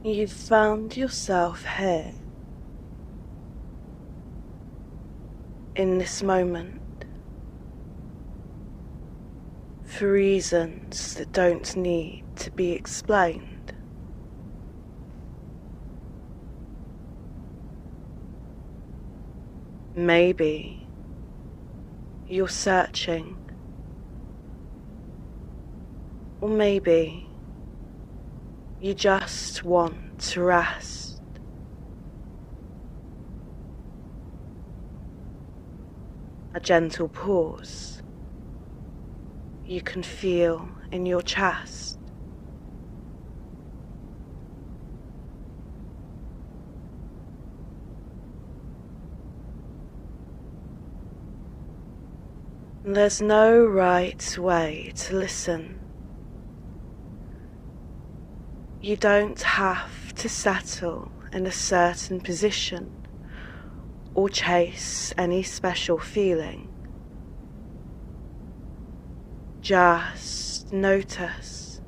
You've found yourself here in this moment for reasons that don't need to be explained. Maybe you're searching, or maybe you just want to rest. A gentle pause you can feel in your chest. There's no right way to listen. You don't have to settle in a certain position or chase any special feeling. Just notice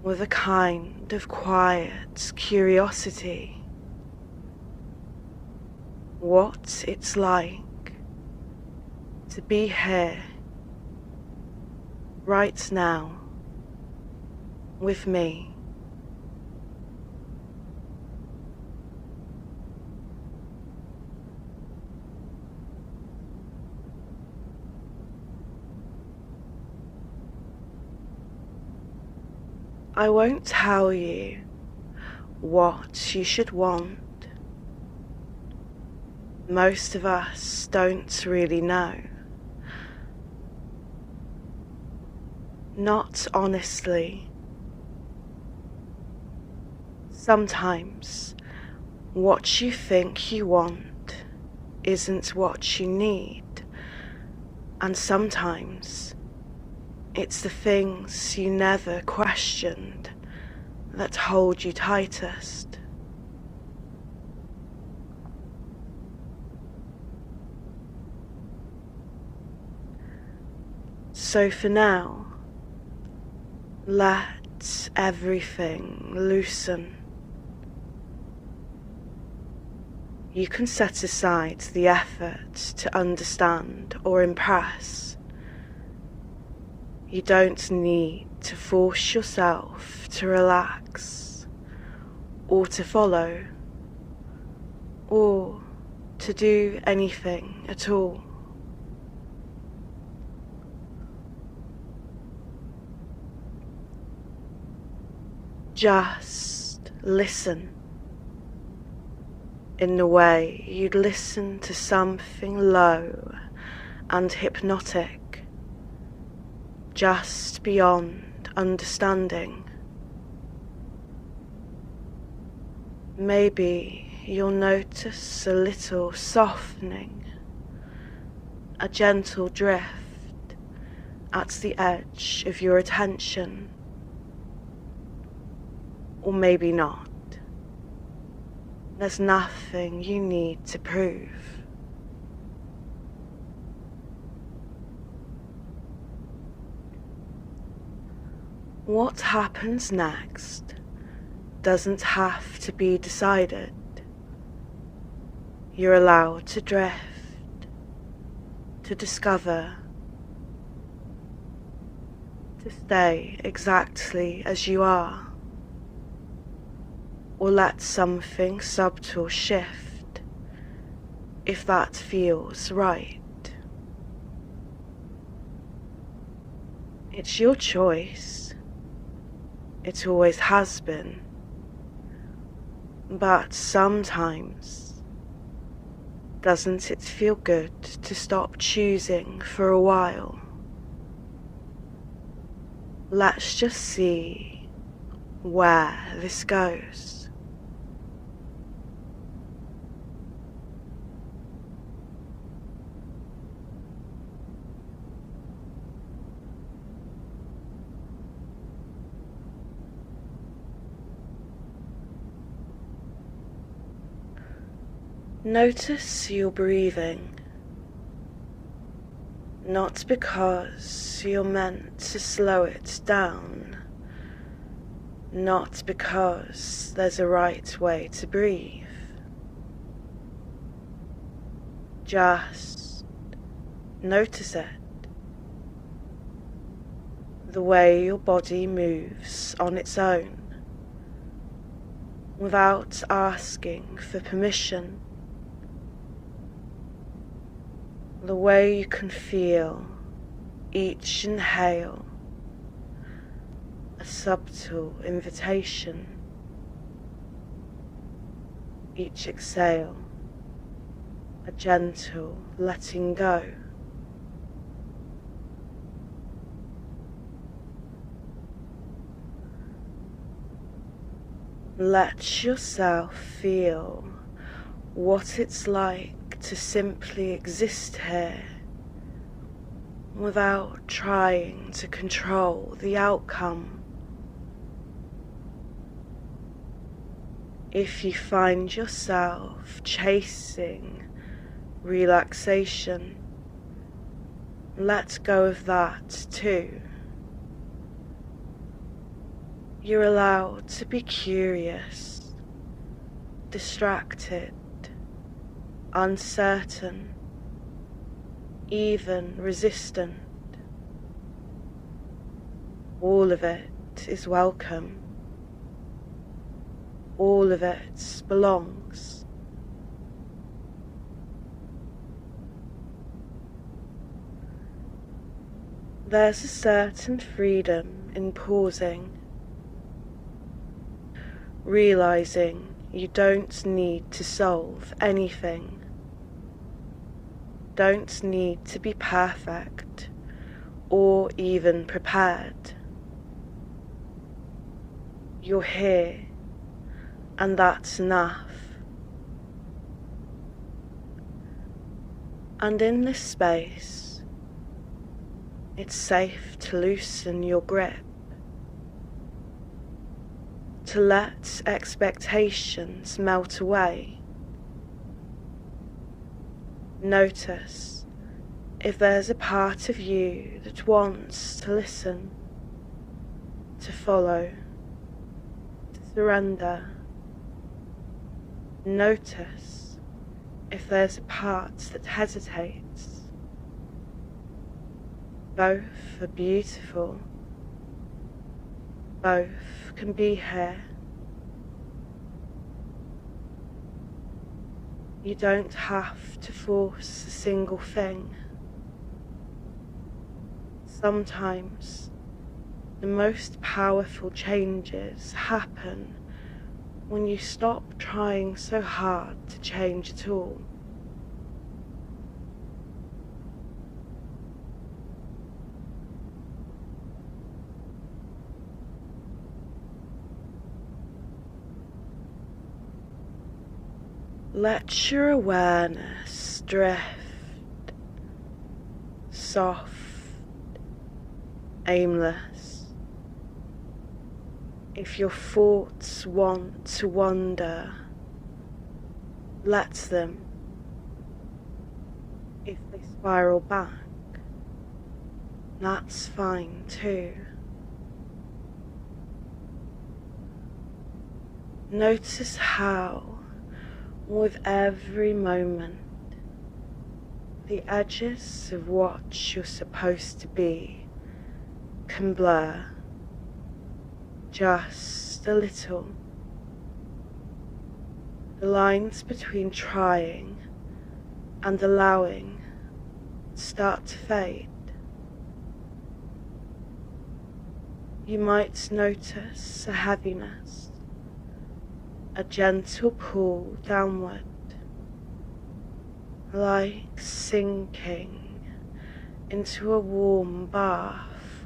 with a kind of quiet curiosity what it's like to be here right now with me. I won't tell you what you should want. Most of us don't really know. Not honestly. Sometimes what you think you want isn't what you need, and sometimes it's the things you never questioned that hold you tightest. So for now, let everything loosen. You can set aside the effort to understand or impress. You don't need to force yourself to relax, or to follow, or to do anything at all. Just listen in the way you'd listen to something low and hypnotic, just beyond understanding. Maybe you'll notice a little softening, a gentle drift at the edge of your attention. Or maybe not. There's nothing you need to prove. What happens next doesn't have to be decided. You're allowed to drift, to discover, to stay exactly as you are. Or let something subtle shift if that feels right. It's your choice. It always has been. But sometimes, doesn't it feel good to stop choosing for a while? Let's just see where this goes. Notice your breathing, not because you're meant to slow it down, not because there's a right way to breathe. Just notice it. The way your body moves on its own, without asking for permission. The way you can feel each inhale a subtle invitation, each exhale a gentle letting go. Let yourself feel what it's like to simply exist here without trying to control the outcome. If you find yourself chasing relaxation, let go of that too. You're allowed to be curious, distracted, uncertain, even resistant. All of it is welcome. All of it belongs. There's a certain freedom in pausing, realizing you don't need to solve anything, don't need to be perfect or even prepared. You're here, and that's enough. And in this space, it's safe to loosen your grip, to let expectations melt away. Notice if there's a part of you that wants to listen, to follow, to surrender. Notice if there's a part that hesitates. Both are beautiful. Both can be here. You don't have to force a single thing. Sometimes the most powerful changes happen when you stop trying so hard to change it all. Let your awareness drift, soft, aimless. If your thoughts want to wander, let them. If they spiral back, that's fine too. Notice how, with every moment, the edges of what you're supposed to be can blur just a little. The lines between trying and allowing start to fade. You might notice a heaviness, a gentle pull downward, like sinking into a warm bath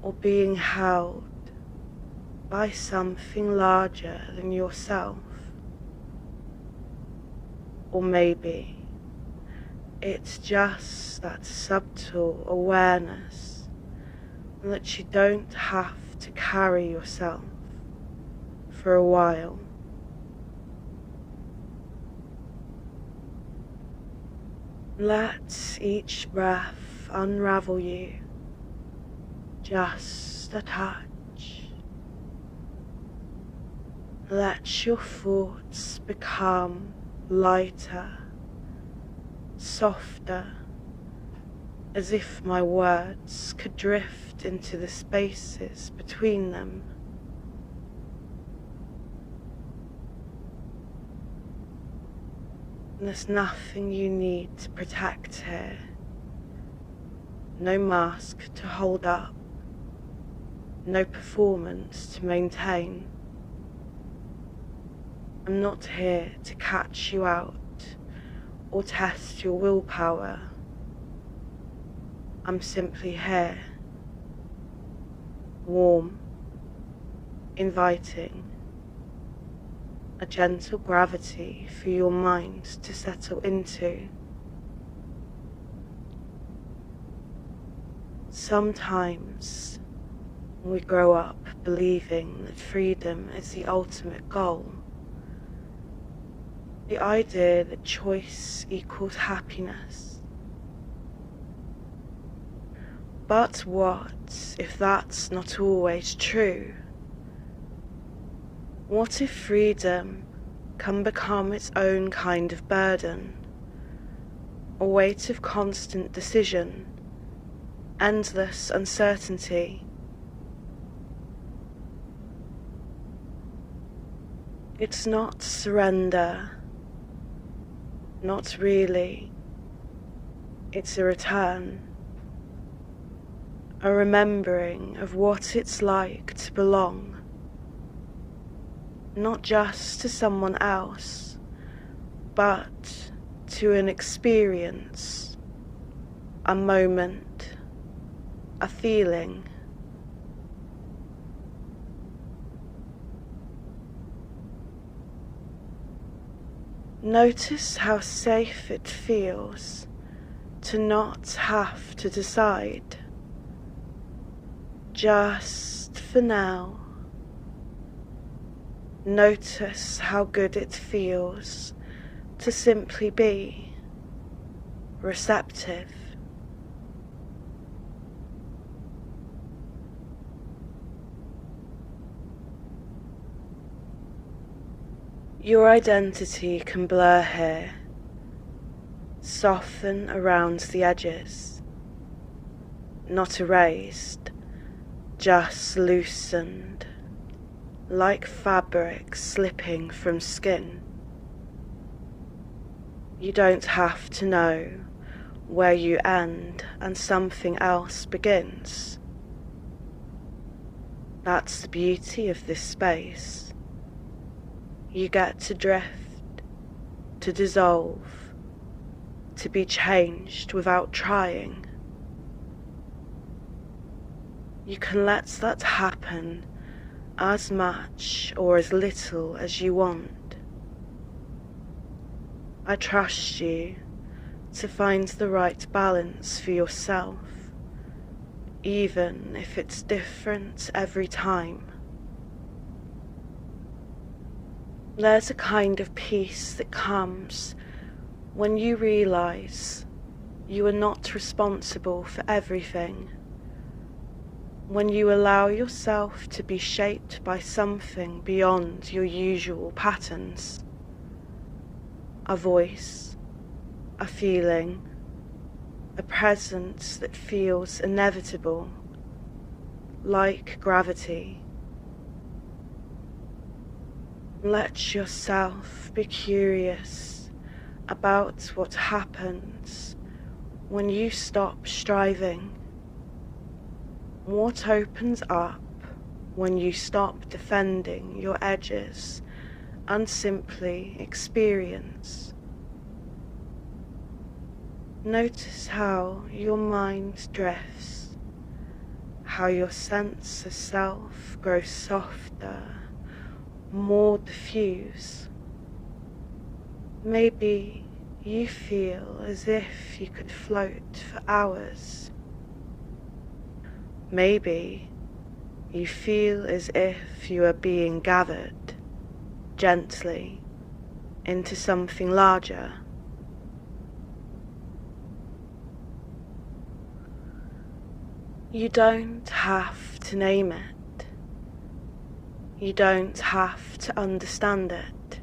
or being held by something larger than yourself. Or maybe it's just that subtle awareness that you don't have to carry yourself for a while. Let each breath unravel you just a touch. Let your thoughts become lighter, softer, as if my words could drift into the spaces between them. There's nothing you need to protect here, no mask to hold up, no performance to maintain. I'm not here to catch you out or test your willpower. I'm simply here, warm, inviting, a gentle gravity for your mind to settle into. Sometimes we grow up believing that freedom is the ultimate goal. The idea that choice equals happiness. But what if that's not always true? What if freedom can become its own kind of burden, a weight of constant decision, endless uncertainty? It's not surrender, not really. It's a return, a remembering of what it's like to belong, not just to someone else, but to an experience, a moment, a feeling. Notice how safe it feels to not have to decide, just for now. Notice how good it feels to simply be receptive. Your identity can blur here, soften around the edges, not erased, just loosened, like fabric slipping from skin. You don't have to know where you end and something else begins. That's the beauty of this space. You get to drift, to dissolve, to be changed without trying. You can let that happen as much or as little as you want. I trust you to find the right balance for yourself, even if it's different every time. There's a kind of peace that comes when you realize you are not responsible for everything, when you allow yourself to be shaped by something beyond your usual patterns. A voice, a feeling, a presence that feels inevitable, like gravity. Let yourself be curious about what happens when you stop striving. What opens up when you stop defending your edges and simply experience. Notice how your mind drifts, how your sense of self grows softer, more diffuse. Maybe you feel as if you could float for hours. Maybe you feel as if you are being gathered gently into something larger. You don't have to name it. You don't have to understand it.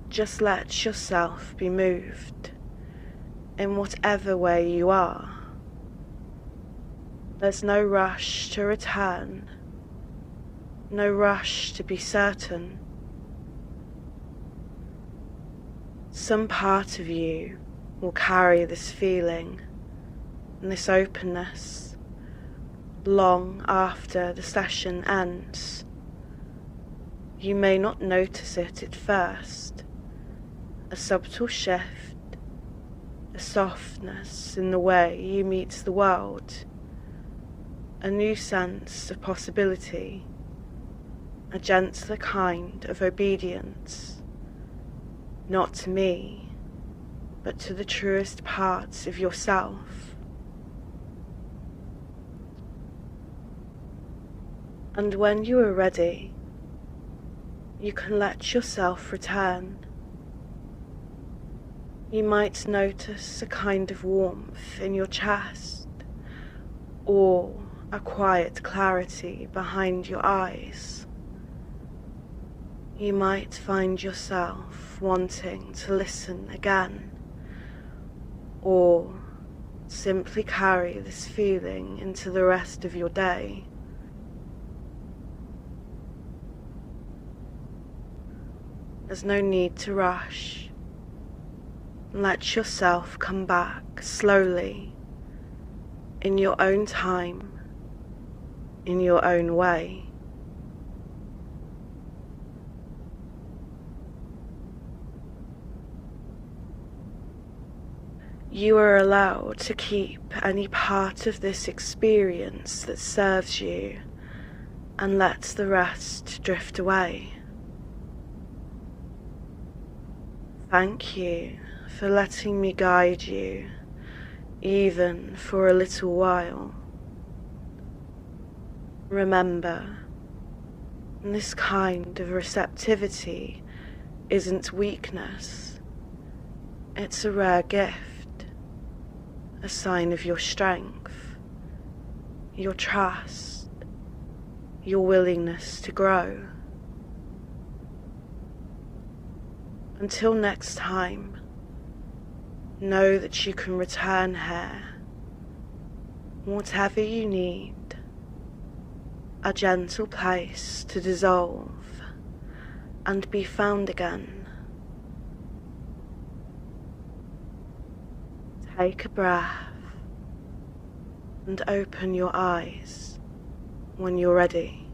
Just let yourself be moved in whatever way you are. There's no rush to return, no rush to be certain. Some part of you will carry this feeling and this openness long after the session ends. You may not notice it at first, a subtle shift, a softness in the way you meet the world, a new sense of possibility, a gentler kind of obedience, not to me, but to the truest parts of yourself. And when you are ready, you can let yourself return. You might notice a kind of warmth in your chest, or a quiet clarity behind your eyes. You might find yourself wanting to listen again, or simply carry this feeling into the rest of your day. There's no need to rush. Let yourself come back slowly, in your own time, in your own way. You are allowed to keep any part of this experience that serves you and let the rest drift away. Thank you for letting me guide you, even for a little while. Remember, this kind of receptivity isn't weakness. It's a rare gift, a sign of your strength, your trust, your willingness to grow. Until next time, know that you can return here, whatever you need, a gentle place to dissolve and be found again. Take a breath and open your eyes when you're ready.